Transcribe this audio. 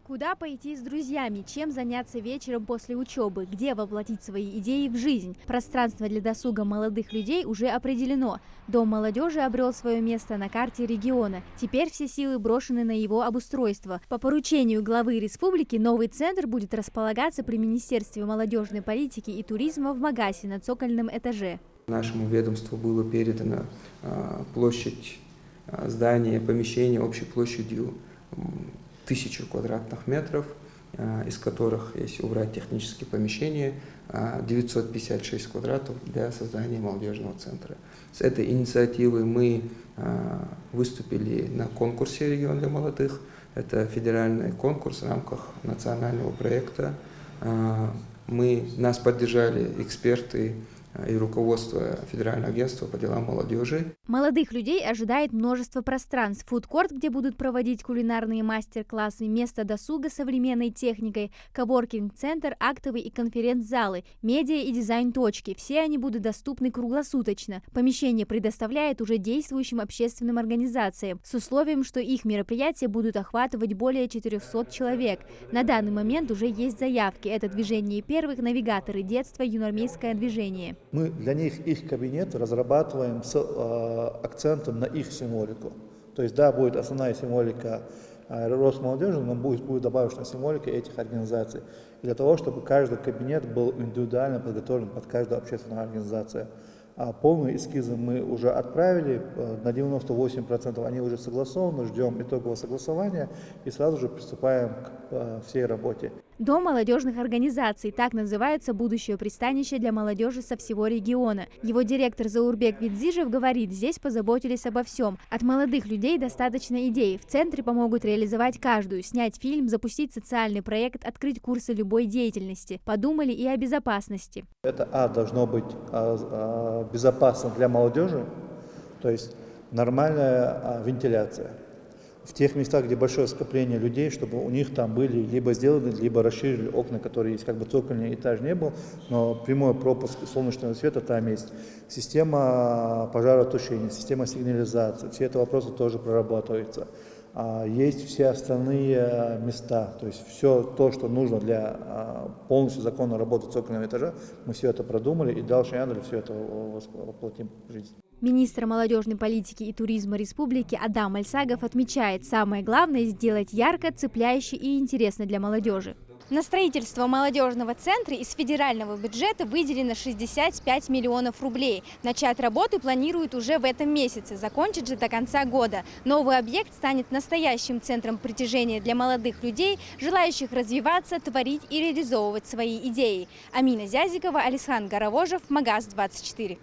Куда пойти с друзьями, чем заняться вечером после учебы, где воплотить свои идеи в жизнь. Пространство для досуга молодых людей уже определено. Дом молодежи обрел свое место на карте региона. Теперь все силы брошены на его обустройство. По поручению главы республики новый центр будет располагаться при Министерстве молодежной политики и туризма в Магасе на цокольном этаже. Нашему ведомству было передано площадь здания, помещения общей площадью 1000 квадратных метров, из которых, если убрать технические помещения, 956 квадратов для создания молодежного центра. С этой инициативой мы выступили на конкурсе «Регион для молодых». Это федеральный конкурс в рамках национального проекта. Нас поддержали эксперты и руководство Федерального агентства по делам молодежи. Молодых людей ожидает множество пространств. Фудкорт, где будут проводить кулинарные мастер-классы, место досуга с современной техникой, коворкинг-центр, актовый и конференц-залы, медиа и дизайн-точки. Все они будут доступны круглосуточно. Помещение предоставляет уже действующим общественным организациям с условием, что их мероприятия будут охватывать более 400 человек. На данный момент уже есть заявки. Это движение первых, навигаторы детства, юноармейское движение. Мы для них их кабинет разрабатываем с акцентом на их символику. То есть, да, будет основная символика Росмолодежи, но будет добавочная символика этих организаций. И для того, чтобы каждый кабинет был индивидуально подготовлен под каждую общественную организацию. Полные эскизы мы уже отправили, на 98% они уже согласованы, ждем итогового согласования и сразу же приступаем к всей работе. Дом молодежных организаций – так называется будущее пристанище для молодежи со всего региона. Его директор Заурбек Видзижев говорит, здесь позаботились обо всем. От молодых людей достаточно идей. В центре помогут реализовать каждую, снять фильм, запустить социальный проект, открыть курсы любой деятельности. Подумали и о безопасности. Это должно быть безопасно для молодежи, то есть нормальная вентиляция. В тех местах, где большое скопление людей, чтобы у них там были либо сделаны, либо расширили окна, которые есть, как бы цокольный этаж не был, но прямой пропуск солнечного света там есть. Система пожаротушения, система сигнализации, все эти вопросы тоже прорабатываются. Есть все остальные места, то есть все то, что нужно для полностью законной работы цокольного этажа, мы все это продумали и дальше все это воплотим в жизнь. Министр молодежной политики и туризма республики Адам Альсагов отмечает, самое главное – сделать ярко, цепляюще и интересно для молодежи. На строительство молодежного центра из федерального бюджета выделено 65 миллионов рублей. Начать работы планируют уже в этом месяце, закончить же до конца года. Новый объект станет настоящим центром притяжения для молодых людей, желающих развиваться, творить и реализовывать свои идеи. Амина Зязикова, Алисхан Горовожев, Магаз 24.